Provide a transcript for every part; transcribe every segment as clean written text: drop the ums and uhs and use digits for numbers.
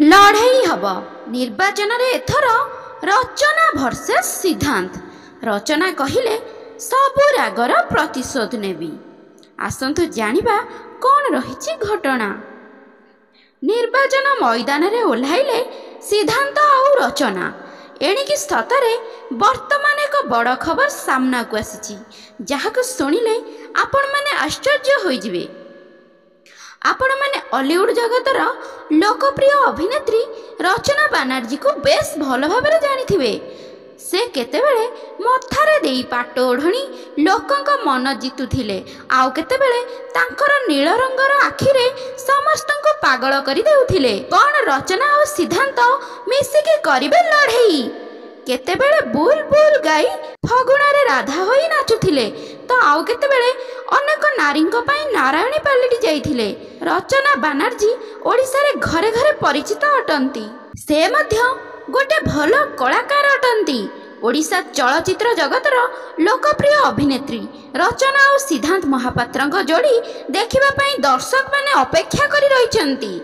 लड़ाई हब निर्वाचन रे एथर रचना भर्सेस सिद्धांत। रचना कहिले सबु रागर प्रतिशोध नेबी। आसंतु जानिबा कौन रही घटना। निर्वाचन मैदान रे ओह्लाइले सिद्धांत आउ रचना। एणिकी सतरे वर्तमान एक बड़ खबर सामना को आसी जहाक शुणिले आपण माने आश्चर्य हो जिवे। आपण माने हॉलीवुड जगतर लोकप्रिय अभिनेत्री रचना बनर्जी को बेस भल भाव जानी। से केतेबेले मथारे देई पाट ओढ़णी लोकंक मन जितुथिले, आउ केतेबेले तांकर नील रंगर आखिरे समस्तंको पागल करि देउथिले। कोन रचना और सिद्धांत मिसिके करिबे लड़ाई। केतेबेले बुल बुल गाई फगुणारे राधा होई नाचुथिले, तो आउ केतेबेले अनेक नारींक पई नारायणी पालटी जाइथिले। रचना बनर्जी ओडिसा रे घरे घरे परिचित अटंती। से मध्य गोटे भल कलाकार अटंती। ओडिशा चलचित्र जगतर लोकप्रिय अभिनेत्री रचना और सिद्धांत महापात्र जोड़ी देखिबा पई दर्शक माने अपेक्षा करि रहिचंती।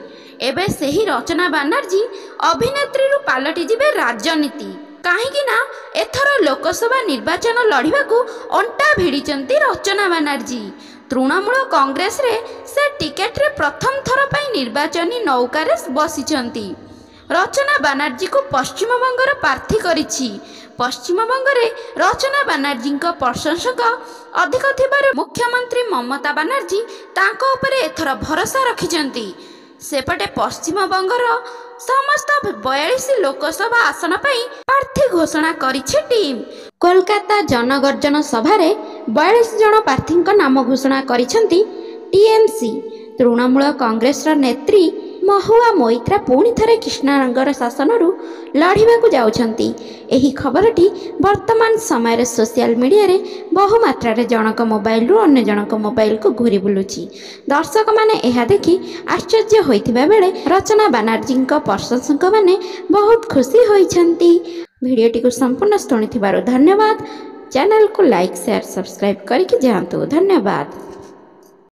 एबे सेही रचना बनर्जी अभिनेत्री रु पालटी जिबे राजनीति। काहेकि ना एथर लोकसभा निर्वाचन लड़िबाकू अंटा भिड़िचंती रचना बनर्जी। तृणमूल कांग्रेस रे से टिकेट रे प्रथम थर पई निर्वाचनी नौकारे बसिचंती। रचना बनर्जी को पश्चिम बंगर प्रार्थी करिछि। पश्चिम बंगरे रचना बनर्जी प्रशंसक अधिक थिबार मुख्यमंत्री ममता बनर्जी तांको उपरे एथर भरोसा रखिचंती। सेपटे पश्चिम बंगर समस्त 42 लोकसभा आसन पई प्रार्थी घोषणा करिछि टीम। कोलकाता जनगर्जन सभारे 42 जन प्रार्थी नाम घोषणा करिसेंती टीएमसी। तृणमूल कांग्रेस नेत्री महुआ मोइत्रा पुणी थरे कृष्णानगर शासन लड़ाकू जाउछंती। एही खबरटी वर्तमान समय सोशल मीडिया रे बहु मात्रा रे जनक मोबाइल रु अन्य जनक मोबाइल को घूरी बुलुची। दर्शक माने एहा देखि आश्चर्य होइथिबा बेले रचना बनर्जी प्रशंसक माने बहुत खुशी होइछंती। वीडियोटी को संपूर्ण सुनिथिबारु धन्यवाद। चैनल को लाइक शेयर सब्सक्राइब करिके जांतु। धन्यवाद।